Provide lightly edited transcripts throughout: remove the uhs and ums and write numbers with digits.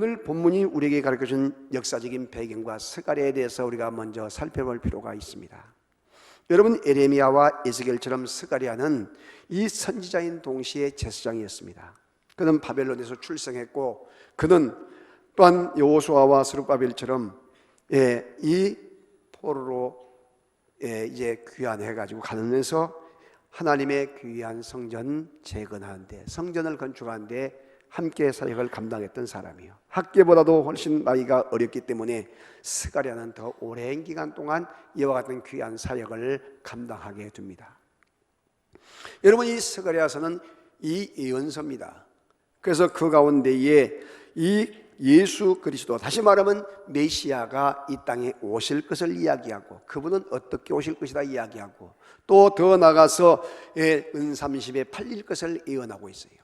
오늘 본문이 우리에게 가르쳐준 역사적인 배경과 스가랴에 대해서 우리가 먼저 살펴볼 필요가 있습니다. 여러분, 에레미야와 에스겔처럼 스가랴는 이 선지자인 동시에 제사장이었습니다. 그는 바벨론에서 출생했고, 그는 또한 여호수아와 스룹바벨처럼 이 포로로 이제 귀환해가지고 가면서 하나님의 귀한 성전 재건하는데, 성전을 건축하는데 함께 사역을 감당했던 사람이에요. 학계보다도 훨씬 나이가 어렸기 때문에 스가랴는 더 오랜 기간 동안 이와 같은 귀한 사역을 감당하게 됩니다. 여러분, 이 스가랴서는 이 예언서입니다. 그래서 그 가운데에 이 예수 그리스도, 다시 말하면 메시아가 이 땅에 오실 것을 이야기하고, 그분은 어떻게 오실 것이다 이야기하고, 또 더 나아가서 은삼십에 팔릴 것을 예언하고 있어요.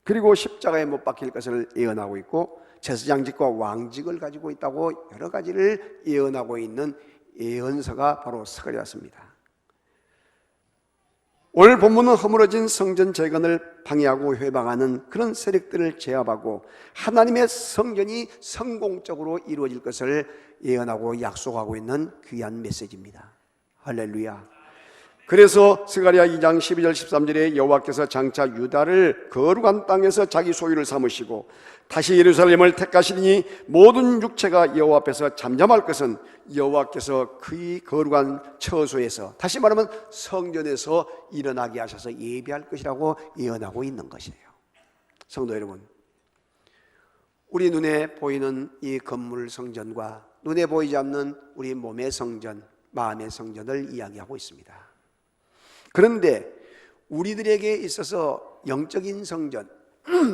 그리고 십자가에 못 박힐 것을 예언하고 있고, 제사장직과 왕직을 가지고 있다고 여러 가지를 예언하고 있는 예언서가 바로 스가랴서입니다. 오늘 본문은 허물어진 성전 재건을 방해하고 회방하는 그런 세력들을 제압하고 하나님의 성전이 성공적으로 이루어질 것을 예언하고 약속하고 있는 귀한 메시지입니다. 할렐루야. 그래서 스가랴 2장 12절 13절에 여호와께서 장차 유다를 거룩한 땅에서 자기 소유를 삼으시고 다시 예루살렘을 택하시니 모든 육체가 여호와 앞에서 잠잠할 것은 여호와께서 그의 거룩한 처소에서, 다시 말하면 성전에서 일어나게 하셔서 예비할 것이라고 예언하고 있는 것이에요. 성도 여러분, 우리 눈에 보이는 이 건물 성전과 눈에 보이지 않는 우리 몸의 성전, 마음의 성전을 이야기하고 있습니다. 그런데 우리들에게 있어서 영적인 성전,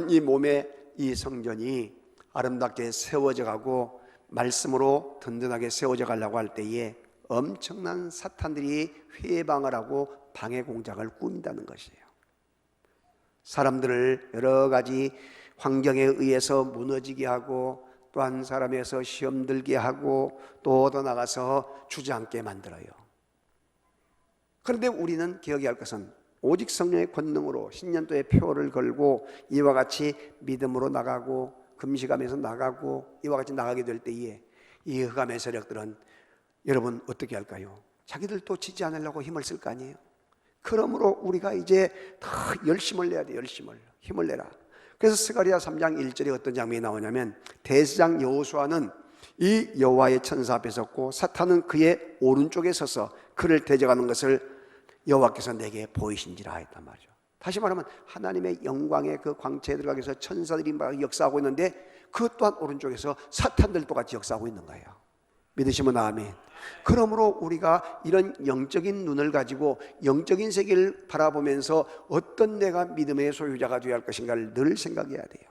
이 몸의 이 성전이 아름답게 세워져 가고 말씀으로 든든하게 세워져 가려고 할 때에 엄청난 사탄들이 회방을 하고 방해 공작을 꾸민다는 것이에요. 사람들을 여러 가지 환경에 의해서 무너지게 하고, 또한 사람에서 시험 들게 하고, 또 더 나가서 주저앉게 만들어요. 그런데 우리는 기억해야 할 것은 오직 성령의 권능으로 신년도의 표를 걸고 이와 같이 믿음으로 나가고 금식하면서 나가고 이와 같이 나가게 될 때에 이 흑암의 세력들은 여러분 어떻게 할까요? 자기들도 지지 않으려고 힘을 쓸 거 아니에요. 그러므로 우리가 이제 더 열심을 내야 돼요. 힘을 내라. 그래서 스가랴 3장 1절에 어떤 장면이 나오냐면, 대제사장 여호수아는 이 여호와의 천사 앞에 섰고 사탄은 그의 오른쪽에 서서 그를 대적하는 것을 여호와께서 내게 보이신지라 했단 말이죠. 다시 말하면 하나님의 영광의 그 광채에 들어가기 위해서 천사들이 막 역사하고 있는데, 그 또한 오른쪽에서 사탄들도 같이 역사하고 있는 거예요. 믿으시면 아멘. 그러므로 우리가 이런 영적인 눈을 가지고 영적인 세계를 바라보면서 어떤 내가 믿음의 소유자가 되어야 할 것인가를 늘 생각해야 돼요.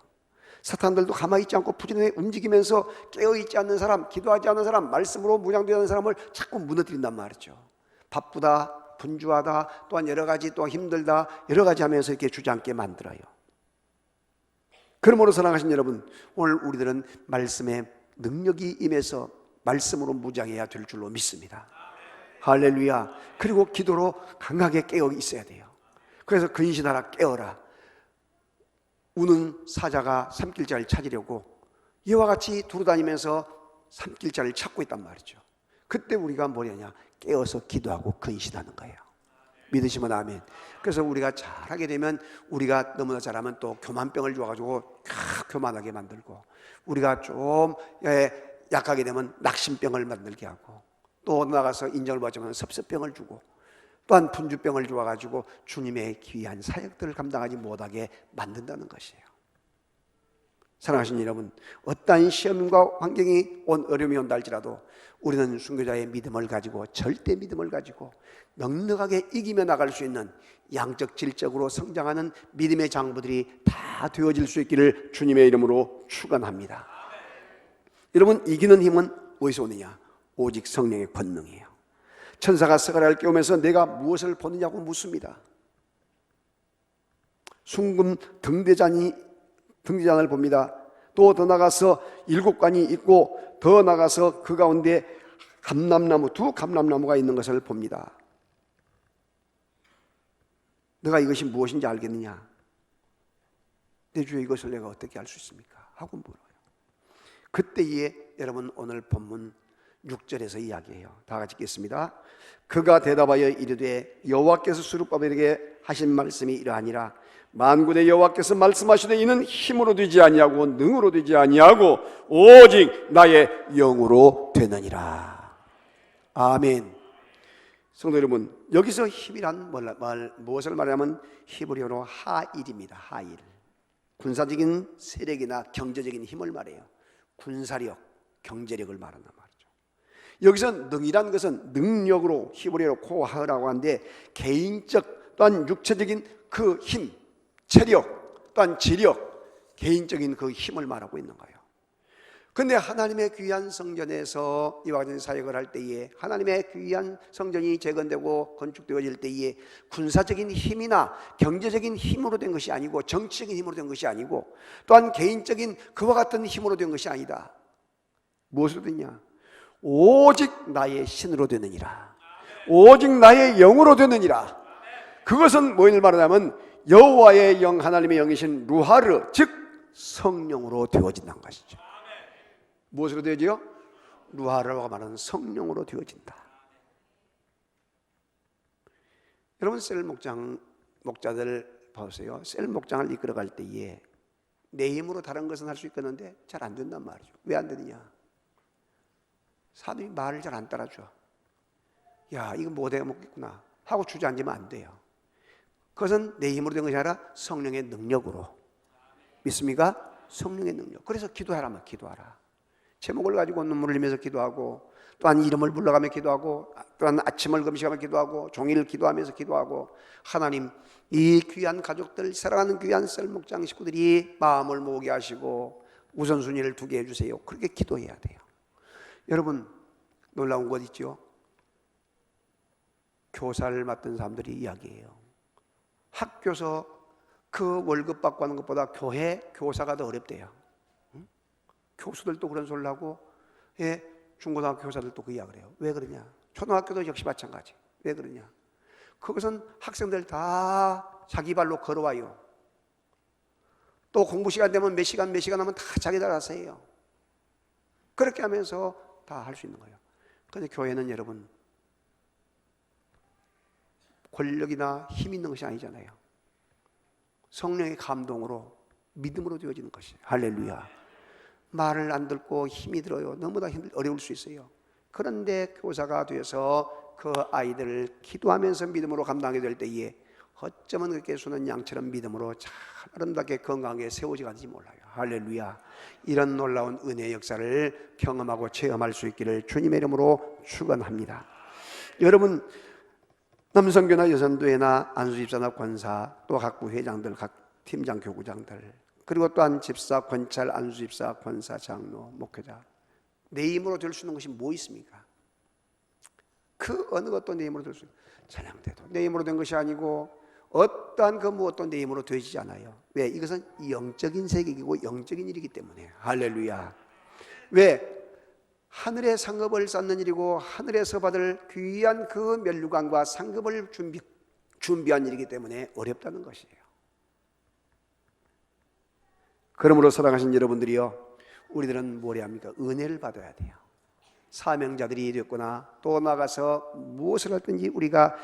사탄들도 가만히 있지 않고 부지런히 움직이면서 깨어있지 않는 사람, 기도하지 않는 사람, 말씀으로 무장되어 있는 사람을 자꾸 무너뜨린단 말이죠. 바쁘다, 분주하다, 또한 여러 가지, 또 힘들다, 여러 가지 하면서 이렇게 주저앉게 만들어요. 그러므로 사랑하신 여러분, 오늘 우리들은 말씀의 능력이 임해서 말씀으로 무장해야 될 줄로 믿습니다. 할렐루야. 그리고 기도로 강하게 깨어 있어야 돼요. 그래서 근신하라, 깨어라. 우는 사자가 삼킬자를 찾으려고 이와 같이 두루다니면서 삼킬자를 찾고 있단 말이죠. 그때 우리가 뭐냐냐, 깨어서 기도하고 근신하는 거예요. 믿으시면 아멘. 그래서 우리가 잘하게 되면, 우리가 너무나 잘하면 또 교만병을 줘가지고 교만하게 만들고, 우리가 좀 약하게 되면 낙심병을 만들게 하고, 또 나가서 인정을 받으면 섭섭병을 주고, 또한 분주병을 주어가지고 주님의 귀한 사역들을 감당하지 못하게 만든다는 것이에요. 사랑하신 여러분, 어떠한 시험과 환경이 어려움이 온다 할지라도 우리는 순교자의 믿음을 가지고, 절대 믿음을 가지고 넉넉하게 이기며 나갈 수 있는 양적 질적으로 성장하는 믿음의 장부들이 다 되어질 수 있기를 주님의 이름으로 축원합니다. 여러분, 이기는 힘은 어디서 오느냐? 오직 성령의 권능이에요. 천사가 스가랴를 깨우면서 내가 무엇을 보느냐고 묻습니다. 순금 등대잔을 봅니다. 또 더 나가서 7관이 있고, 더 나가서 그 가운데 두 감람나무가 있는 것을 봅니다. 내가 이것이 무엇인지 알겠느냐? 내 주여, 이것을 내가 어떻게 알 수 있습니까? 하고 물어요. 그때에 여러분 오늘 본문 6절에서 이야기해요. 다 같이 읽겠습니다. 그가 대답하여 이르되 여호와께서 스룹바벨에게 하신 말씀이 이러하니라. 만군의 여호와께서 말씀하시되 이는 힘으로 되지 아니하고 능으로 되지 아니하고 오직 나의 영으로 되느니라. 아멘. 성도 여러분, 여기서 힘이란 무엇을 말하냐면 히브리어로 하일입니다. 하일. 군사적인 세력이나 경제적인 힘을 말해요. 군사력, 경제력을 말한단 말이죠. 여기서 능이란 것은 능력으로 히브리어로 코하라고 하는데 개인적 또한 육체적인 그 힘, 체력 또한 지력, 개인적인 그 힘을 말하고 있는 거예요. 그런데 하나님의 귀한 성전에서 이와 같은 사역을 할 때에, 하나님의 귀한 성전이 재건되고 건축되어질 때에 군사적인 힘이나 경제적인 힘으로 된 것이 아니고, 정치적인 힘으로 된 것이 아니고, 또한 개인적인 그와 같은 힘으로 된 것이 아니다. 무엇으로 되냐? 오직 나의 신으로 되느니라. 오직 나의 영으로 되느니라. 그것은 뭘 말하냐면 여호와의 영, 하나님의 영이신 루하르, 즉 성령으로 되어진다는 것이죠. 무엇으로 되어지요? 루하르라고 말하는 성령으로 되어진다. 여러분, 셀 목자들 보세요. 셀 목장을 이끌어갈 때에 내 힘으로 다른 것은 할 수 있겠는데 잘 안 된단 말이죠. 왜 안 되느냐? 사람이 말을 잘 안 따라줘. 야, 이거 못 해 먹겠구나 하고 주저앉으면 안 돼요. 그것은 내 힘으로 된 것이 아니라 성령의 능력으로. 믿습니까? 성령의 능력. 그래서 기도하라면 기도하라. 제목을 가지고 눈물을 흘리면서 기도하고, 또한 이름을 불러가며 기도하고, 또한 아침을 금식하며 기도하고, 종일 기도하면서 기도하고, 하나님, 이 귀한 가족들, 사랑하는 귀한 셀목장 식구들이 마음을 모으게 하시고 우선순위를 두게 해주세요. 그렇게 기도해야 돼요. 여러분, 놀라운 것 있죠? 교사를 맡은 사람들이 이야기해요. 학교에서 그 월급 받고 하는 것보다 교회 교사가 더 어렵대요. 교수들도 그런 소리를 하고, 중고등학교 교사들도 그 이야기를 해요. 왜 그러냐? 초등학교도 역시 마찬가지. 왜 그러냐? 그것은 학생들 다 자기 발로 걸어와요. 또 공부 시간 되면 몇 시간 하면 다 자기들 알아서 해요. 그렇게 하면서 다 할 수 있는 거예요. 그런데 교회는 여러분, 권력이나 힘 있는 것이 아니잖아요. 성령의 감동으로, 믿음으로 되어지는 것이에요. 할렐루야. 말을 안 듣고 힘이 들어요. 너무나 어려울 수 있어요. 그런데 교사가 되어서 그 아이들을 기도하면서 믿음으로 감당하게 될 때에 어쩌면 그렇게 수는 양처럼 믿음으로 잘 아름답게 건강하게 세워지는지 몰라요. 할렐루야. 이런 놀라운 은혜의 역사를 경험하고 체험할 수 있기를 주님의 이름으로 축원합니다. 여러분, 남성교나 여성교회나 안수집사나 권사, 또 각부 회장들, 각 팀장, 교구장들, 그리고 또한 집사, 권찰, 안수집사, 권사, 장로, 목회자, 내 힘으로 될 수 있는 것이 뭐 있습니까? 그 어느 것도 내 힘으로 될 수 있는, 찬양대도 내 힘으로 된 것이 아니고 어떠한 그 무엇도 내 힘으로 되지 않아요. 왜? 이것은 영적인 세계이고 영적인 일이기 때문에. 할렐루야. 왜? 하늘의 상급을 쌓는 일이고 하늘에서 받을 귀한 그 면류관과 상급을 준비한 일이기 때문에 어렵다는 것이에요. 그러므로 사랑하신 여러분들이요, 우리들은 뭘 해야 합니까? 은혜를 받아야 돼요. 사명자들이 되었거나 또 나가서 무엇을 하든지 우리가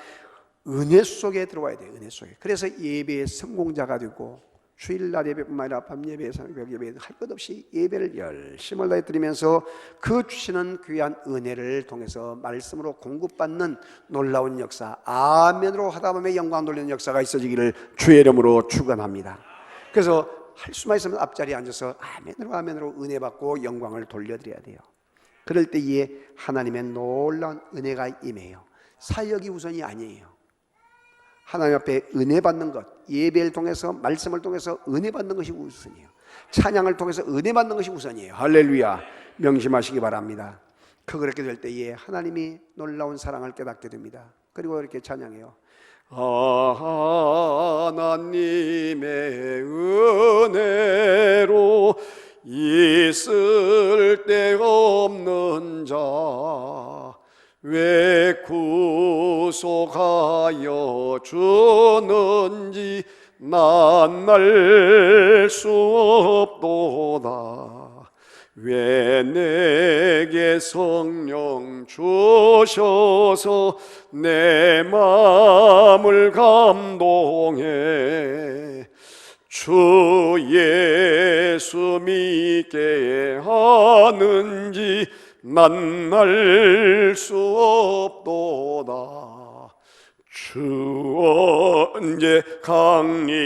은혜 속에 들어와야 돼요. 은혜 속에. 그래서 예배의 성공자가 되고, 주일날 예배뿐만 아니라 밤 예배, 새벽 예배 할 것 없이 예배를 열심을 다해 드리면서 그 주시는 귀한 은혜를 통해서 말씀으로 공급받는 놀라운 역사, 아멘으로 하다 보면 영광 돌리는 역사가 있어지기를 주의 이름으로 축원합니다. 그래서 할 수만 있으면 앞자리에 앉아서 아멘으로 은혜 받고 영광을 돌려드려야 돼요. 그럴 때에 하나님의 놀라운 은혜가 임해요. 사역이 우선이 아니에요. 하나님 앞에 은혜 받는 것, 예배를 통해서, 말씀을 통해서 은혜 받는 것이 우선이에요. 찬양을 통해서 은혜 받는 것이 우선이에요. 할렐루야. 명심하시기 바랍니다. 그렇게 될 때에 하나님이 놀라운 사랑을 깨닫게 됩니다. 그리고 이렇게 찬양해요. 하나님의 은혜로 있을 데 없는 자 왜 구속하여 주는지 난 알 수 없도다. 왜 내게 성령 주셔서 내 마음을 감동해 주 예수 믿게 하는지 난 알 수 없도다. 주 언제 강림하실지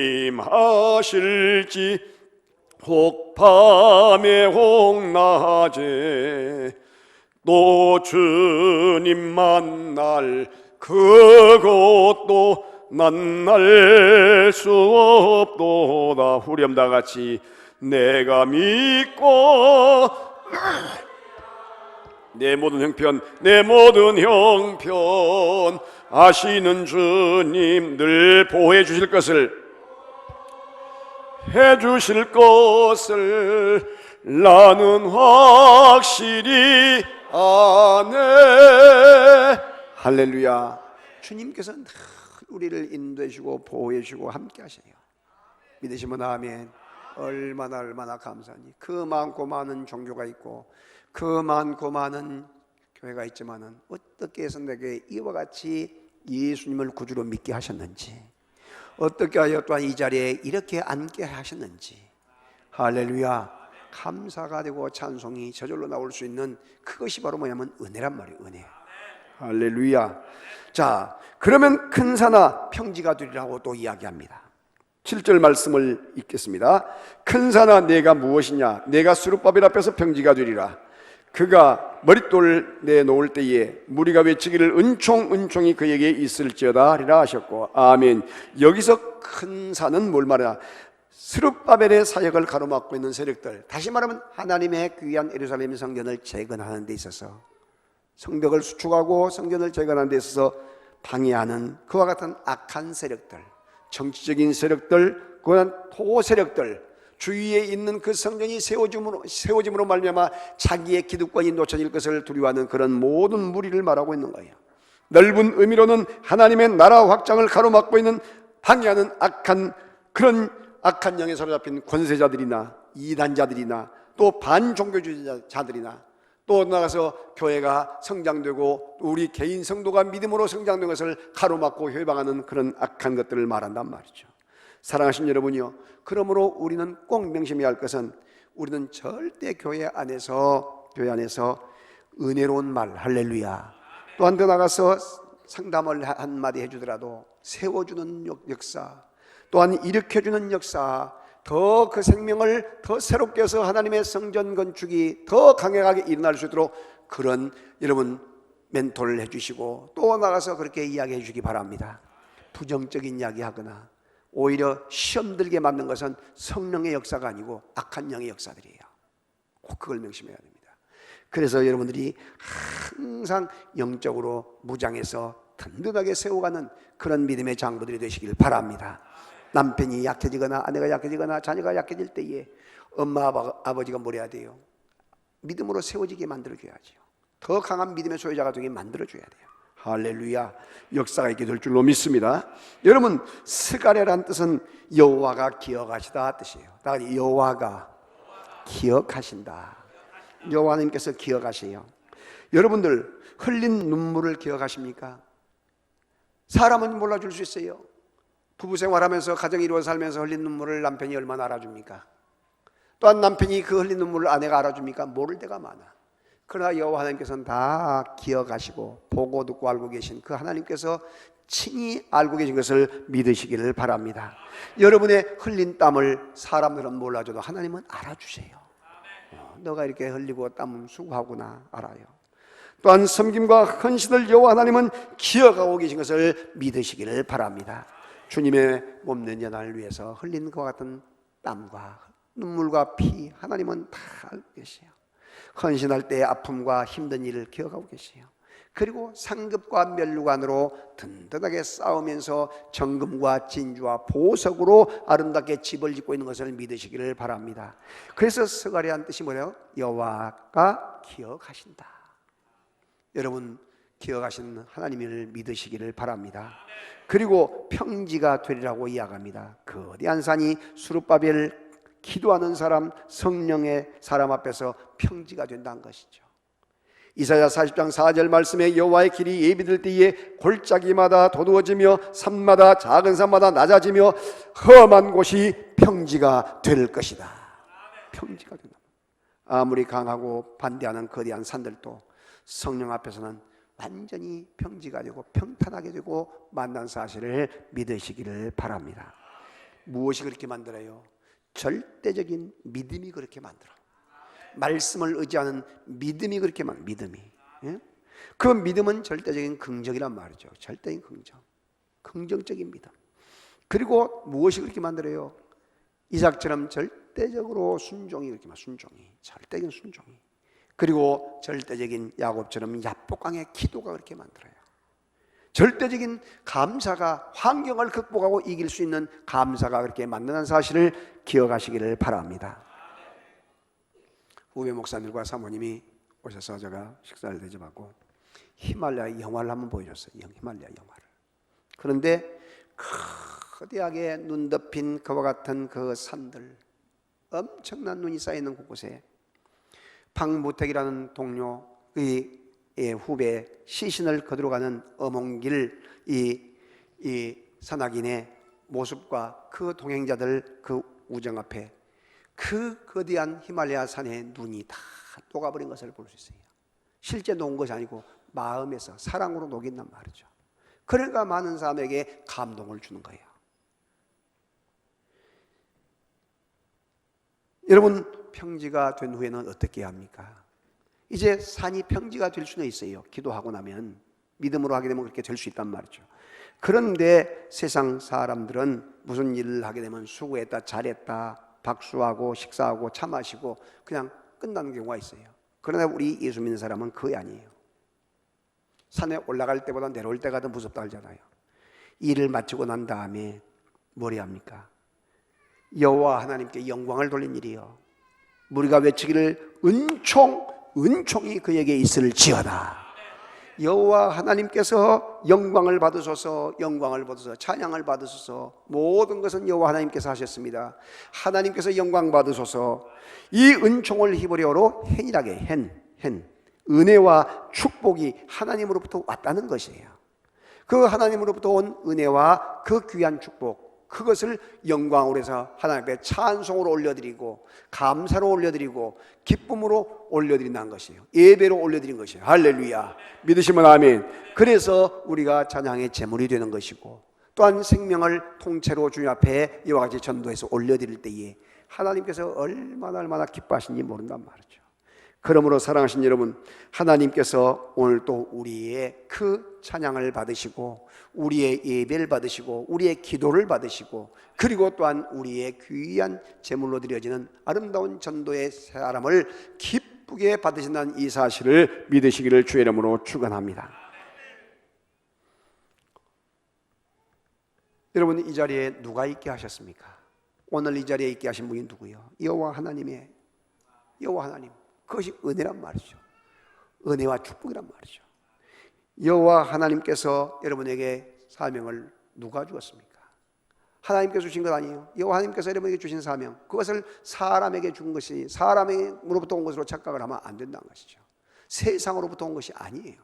혹 밤에 혹 낮에 또 주님 만날 그것도 난 알 수 없도다. 후렴 다 같이 내가 믿고 내 모든 형편 아시는 주님 늘 보호해 주실 것을 나는 확실히 아네. 할렐루야. 주님께서 늘 우리를 인도해 주시고 보호해 주시고 함께 하세요. 믿으시면 아멘. 얼마나 감사하니. 그 많고 많은 종교가 있고 그 많고 많은 교회가 있지만은 어떻게 해서 내게 이와 같이 예수님을 구주로 믿게 하셨는지, 어떻게 하여 또한 이 자리에 이렇게 앉게 하셨는지, 할렐루야. 감사가 되고 찬송이 저절로 나올 수 있는 그것이 바로 뭐냐면 은혜란 말이에요. 은혜. 할렐루야. 자, 그러면 큰 산아 평지가 되리라고 또 이야기합니다. 7절 말씀을 읽겠습니다. 큰 산아 내가 무엇이냐? 내가 수룹바벨 앞에서 평지가 되리라. 그가 머릿돌을 내놓을 때에 무리가 외치기를 은총이 그에게 있을지어다 하리라 하셨고, 아멘. 여기서 큰 산은 뭘 말하냐? 스룹바벨의 사역을 가로막고 있는 세력들, 다시 말하면 하나님의 귀한 예루살렘 성전을 재건하는 데 있어서, 성벽을 수축하고 성전을 재건하는 데 있어서 방해하는 그와 같은 악한 세력들, 정치적인 세력들, 그런 토 세력들, 주위에 있는 그 성전이 세워짐으로 말미암아 자기의 기득권이 놓쳐질 것을 두려워하는 그런 모든 무리를 말하고 있는 거예요. 넓은 의미로는 하나님의 나라 확장을 가로막고 있는 방해하는 그런 악한 영에 사로잡힌 권세자들이나 이단자들이나 또 반종교주의자들이나 또 나가서 교회가 성장되고 우리 개인 성도가 믿음으로 성장된 것을 가로막고 회방하는 그런 악한 것들을 말한단 말이죠. 사랑하신 여러분이요, 그러므로 우리는 꼭 명심해야 할 것은 우리는 절대 교회 안에서 은혜로운 말, 할렐루야, 또한 더 나가서 상담을 한마디 해주더라도 세워주는 역사, 또한 일으켜주는 역사, 더 그 생명을 더 새롭게 해서 하나님의 성전 건축이 더 강력하게 일어날 수 있도록 그런 여러분 멘토를 해주시고 또 나가서 그렇게 이야기해 주시기 바랍니다. 부정적인 이야기하거나 오히려 시험 들게 만든 것은 성령의 역사가 아니고 악한 영의 역사들이에요. 꼭 그걸 명심해야 됩니다. 그래서 여러분들이 항상 영적으로 무장해서 든든하게 세워가는 그런 믿음의 장부들이 되시길 바랍니다. 남편이 약해지거나 아내가 약해지거나 자녀가 약해질 때에 엄마 아버지가 뭘 해야 돼요? 믿음으로 세워지게 만들어줘야죠. 더 강한 믿음의 소유자가 되게 만들어줘야 돼요. 할렐루야. 역사가 있게 될 줄로 믿습니다. 여러분, 스가랴란 뜻은 여호와가 기억하시다 뜻이에요. 다 같이 여호와가 기억하신다. 여호와님께서 기억하세요. 여러분들 흘린 눈물을 기억하십니까? 사람은 몰라줄 수 있어요. 부부 생활하면서 가정 이루어 살면서 흘린 눈물을 남편이 얼마나 알아줍니까? 또한 남편이 그 흘린 눈물을 아내가 알아줍니까? 모를 때가 많아. 그러나 여호와 하나님께서는 다 기억하시고 보고 듣고 알고 계신 그 하나님께서 친히 알고 계신 것을 믿으시기를 바랍니다. 여러분의 흘린 땀을 사람들은 몰라줘도 하나님은 알아주세요. 너가 이렇게 흘리고 땀 수고하구나 알아요. 또한 섬김과 헌신을 여호와 하나님은 기억하고 계신 것을 믿으시기를 바랍니다. 주님의 몸된 연단을 위해서 흘린 것과 같은 땀과 눈물과 피 하나님은 다 알고 계세요. 헌신할 때의 아픔과 힘든 일을 기억하고 계세요. 그리고 상급과 면류관으로 든든하게 싸우면서 정금과 진주와 보석으로 아름답게 집을 짓고 있는 것을 믿으시기를 바랍니다. 그래서 스가랴한 뜻이 뭐예요? 여호와가 기억하신다. 여러분 기억하시는 하나님을 믿으시기를 바랍니다. 그리고 평지가 되리라고 이야기합니다. 거대한 산이 수룹바벨 기도하는 사람, 성령의 사람 앞에서 평지가 된다는 것이죠. 이사야 40장 4절 말씀에 여호와의 길이 예비될 때에 골짜기마다 도두어지며 산마다 작은 산마다 낮아지며 험한 곳이 평지가 될 것이다. 평지가 된다. 아무리 강하고 반대하는 거대한 산들도 성령 앞에서는 완전히 평지가 되고 평탄하게 되고 만난 사실을 믿으시기를 바랍니다. 무엇이 그렇게 만들어요? 절대적인 믿음이 그렇게 만들어. 말씀을 의지하는 믿음이 그렇게 만들어. 믿음이. 예? 그 믿음은 절대적인 긍정이란 말이죠. 절대적인 긍정. 긍정적인 믿음. 그리고 무엇이 그렇게 만들어요? 이삭처럼 절대적으로 순종이 그렇게 만들어. 순종이. 절대적인 순종이. 그리고 절대적인 야곱처럼 야복강의 기도가 그렇게 만들어요. 절대적인 감사가 환경을 극복하고 이길 수 있는 감사가 그렇게 만드는 사실을 기억하시기를 바랍니다. 후배 목사님과 사모님이 오셔서 제가 식사를 대접하고 히말라야 영화를 한번 보여줬어요. 히말라야 영화를. 그런데 거대하게 눈 덮인 그와 같은 그 산들, 엄청난 눈이 쌓여있는 곳곳에 박무택이라는 동료, 후배 시신을 거두러가는 어몽길 이 산악인의 모습과 그 동행자들 그 우정 앞에 그 거대한 히말라야 산의 눈이 다 녹아버린 것을 볼 수 있어요. 실제 녹은 것이 아니고 마음에서 사랑으로 녹인단 말이죠. 그러니까 많은 사람에게 감동을 주는 거예요. 여러분, 평지가 된 후에는 어떻게 해야 합니까? 이제 산이 평지가 될 수는 있어요. 기도하고 나면 믿음으로 하게 되면 그렇게 될 수 있단 말이죠. 그런데 세상 사람들은 무슨 일을 하게 되면 수고했다, 잘했다, 박수하고 식사하고 차 마시고 그냥 끝나는 경우가 있어요. 그러나 우리 예수 믿는 사람은 그게 아니에요. 산에 올라갈 때보다 내려올 때가 더 무섭다 하잖아요. 일을 마치고 난 다음에 뭘 해야 합니까? 여호와 하나님께 영광을 돌린 일이요, 우리가 외치기를 은총이 그에게 있을지어다. 여호와 하나님께서 영광을 받으소서, 영광을 받으소서, 찬양을 받으소서. 모든 것은 여호와 하나님께서 하셨습니다. 하나님께서 영광 받으소서. 이 은총을 히브리어로 헨이라게 헨 은혜와 축복이 하나님으로부터 왔다는 것이에요. 그 하나님으로부터 온 은혜와 그 귀한 축복, 그것을 영광으로 해서 하나님 앞에 찬송으로 올려드리고 감사로 올려드리고 기쁨으로 올려드린다는 것이에요. 예배로 올려드린 것이에요. 할렐루야. 믿으시면 아멘. 그래서 우리가 찬양의 제물이 되는 것이고, 또한 생명을 통째로 주님 앞에 이와 같이 전도해서 올려드릴 때에 하나님께서 얼마나 기뻐하시는지 모른단 말이죠. 그러므로 사랑하신 여러분, 하나님께서 오늘 또 우리의 그 찬양을 받으시고 우리의 예배를 받으시고 우리의 기도를 받으시고, 그리고 또한 우리의 귀한 제물로 드려지는 아름다운 전도의 사람을 기쁘게 받으신다는 이 사실을 믿으시기를 주의 이름으로 축원합니다. 여러분, 이 자리에 누가 있게 하셨습니까? 오늘 이 자리에 있게 하신 분이 누구요? 여호와 하나님의, 여호와 하나님. 그것이 은혜란 말이죠. 은혜와 축복이란 말이죠. 여호와 하나님께서 여러분에게 사명을 누가 주었습니까? 하나님께서 주신 것 아니에요. 여호와 하나님께서 여러분에게 주신 사명, 그것을 사람에게 준 것이 사람으로부터 온 것으로 착각을 하면 안 된다는 것이죠. 세상으로부터 온 것이 아니에요.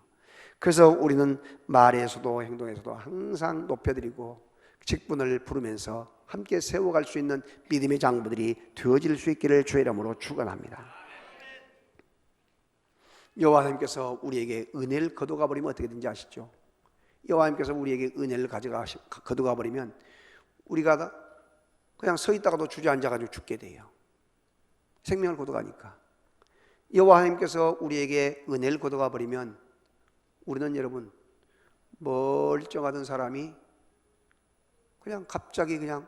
그래서 우리는 말에서도 행동에서도 항상 높여드리고 직분을 부르면서 함께 세워갈 수 있는 믿음의 장부들이 되어질 수 있기를 주의 이름으로 축원합니다. 여호와 하나님께서 우리에게 은혜를 거두가 버리면 어떻게 되는지 아시죠? 여호와 하나님께서 우리에게 은혜를 거두가 버리면 우리가 그냥 서 있다가도 주저앉아가지고 죽게 돼요. 생명을 거두가니까. 여호와 하나님께서 우리에게 은혜를 거두가 버리면 우리는 여러분 멀쩡하던 사람이 그냥 갑자기 그냥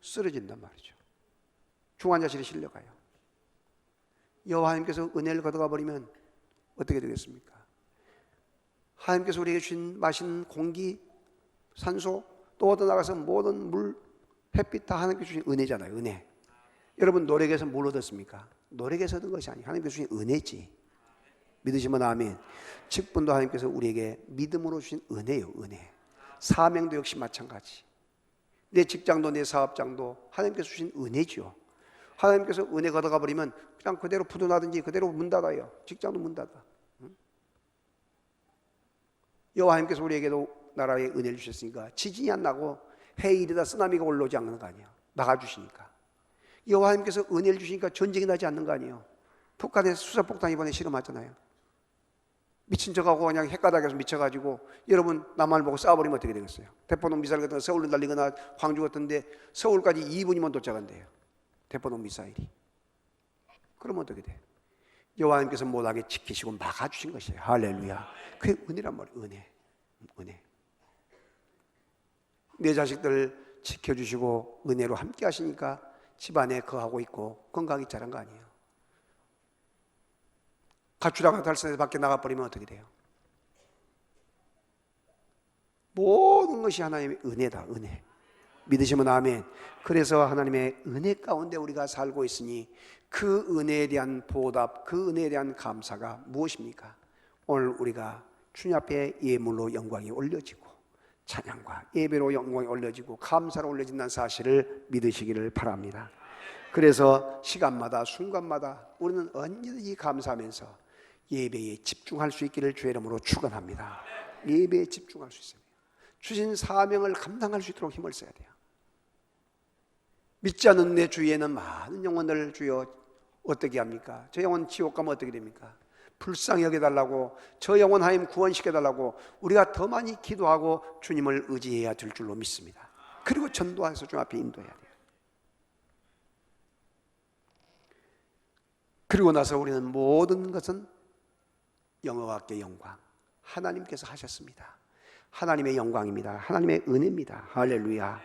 쓰러진단 말이죠. 중환자실에 실려가요. 여호와 하나님께서 은혜를 거두가 버리면 어떻게 되겠습니까? 하나님께서 우리에게 주신 맛있는 공기, 산소, 또 얻어 나가서 모든 물, 햇빛 다 하나님께서 주신 은혜잖아요. 은혜. 여러분, 노력에서 뭘 얻었습니까? 노력에서 얻은 것이 아니에요. 하나님께서 주신 은혜지. 믿으시면 아멘. 직분도 하나님께서 우리에게 믿음으로 주신 은혜예요. 은혜. 사명도 역시 마찬가지. 내 직장도 내 사업장도 하나님께서 주신 은혜죠. 하나님께서 은혜 걷어가 버리면 그냥 그대로 부도나든지 그대로 문 닫아요. 직장도 문 닫아. 여호와 하나님께서 우리에게도 나라에 은혜를 주셨으니까 지진이 안 나고 해일이다 쓰나미가 올라오지 않는 거 아니에요. 나가주시니까. 여호와 하나님께서 은혜를 주시니까 전쟁이 나지 않는 거 아니에요. 북한에서 수사폭탄 이번에 실험하잖아요. 미친 척하고 그냥 핵가닥에서 미쳐가지고 여러분 남한을 보고 싸워버리면 어떻게 되겠어요? 대포동 미사일 같은 거 서울로 날리거나 광주 같은데 서울까지 2분이면 도착한대요. 대포동 미사일이. 그러면 어떻게 돼요? 여호와 하나님께서 못하게 지키시고 막아주신 것이에요. 할렐루야. 그게 은혜란 말이에요. 은혜. 내 자식들 지켜주시고 은혜로 함께 하시니까 집안에 거하고 있고 건강히 자란 거 아니에요. 가출하고 달성해서 밖에 나가버리면 어떻게 돼요? 모든 것이 하나님의 은혜다. 은혜. 믿으시면 아멘. 그래서 하나님의 은혜 가운데 우리가 살고 있으니 그 은혜에 대한 보답, 그 은혜에 대한 감사가 무엇입니까? 오늘 우리가 주님 앞에 예물로 영광이 올려지고 찬양과 예배로 영광이 올려지고 감사로 올려진다는 사실을 믿으시기를 바랍니다. 그래서 시간마다 순간마다 우리는 언제든지 감사하면서 예배에 집중할 수 있기를 주의 이름으로 축원합니다. 예배에 집중할 수 있습니다. 주신 사명을 감당할 수 있도록 힘을 써야 돼요. 믿지 않는 내 주위에는 많은 영혼들 주여 어떻게 합니까? 저 영혼 지옥 가면 어떻게 됩니까? 불쌍히 여겨달라고, 저 영혼 하나님 구원시켜달라고 우리가 더 많이 기도하고 주님을 의지해야 될 줄로 믿습니다. 그리고 전도해서 주님 앞에 인도해야 돼요. 그리고 나서 우리는 모든 것은 영어학계 영광 하나님께서 하셨습니다. 하나님의 영광입니다. 하나님의 은혜입니다. 할렐루야.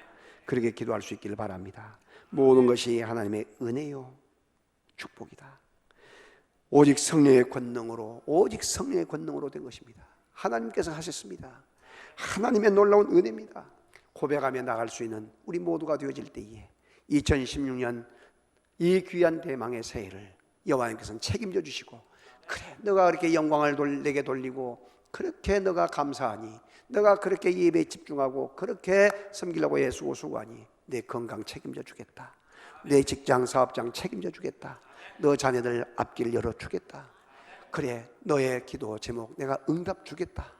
그렇게 기도할 수 있기를 바랍니다. 모든 것이 하나님의 은혜요 축복이다. 오직 성령의 권능으로, 오직 성령의 권능으로 된 것입니다. 하나님께서 하셨습니다. 하나님의 놀라운 은혜입니다. 고백하며 나갈 수 있는 우리 모두가 되어질 때에 2016년 이 귀한 대망의 새해를 여호와 하나님께서는 책임져 주시고, 그래 너가 그렇게 영광을 내게 돌리고 그렇게 너가 감사하니, 너가 그렇게 예배에 집중하고 그렇게 섬기려고 애쓰고 수고하니 내 건강 책임져 주겠다. 내 직장 사업장 책임져 주겠다. 너 자녀들 앞길 열어 주겠다. 그래 너의 기도 제목 내가 응답 주겠다.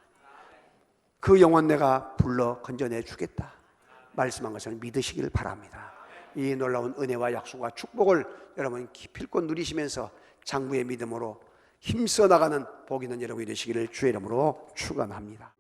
그 영혼 내가 불러 건져내 주겠다. 말씀한 것을 믿으시길 바랍니다. 이 놀라운 은혜와 약속과 축복을 여러분 기필코 누리시면서 장부의 믿음으로 힘써 나가는 복 있는 여러분이 되시기를 주의 이름으로 축원합니다.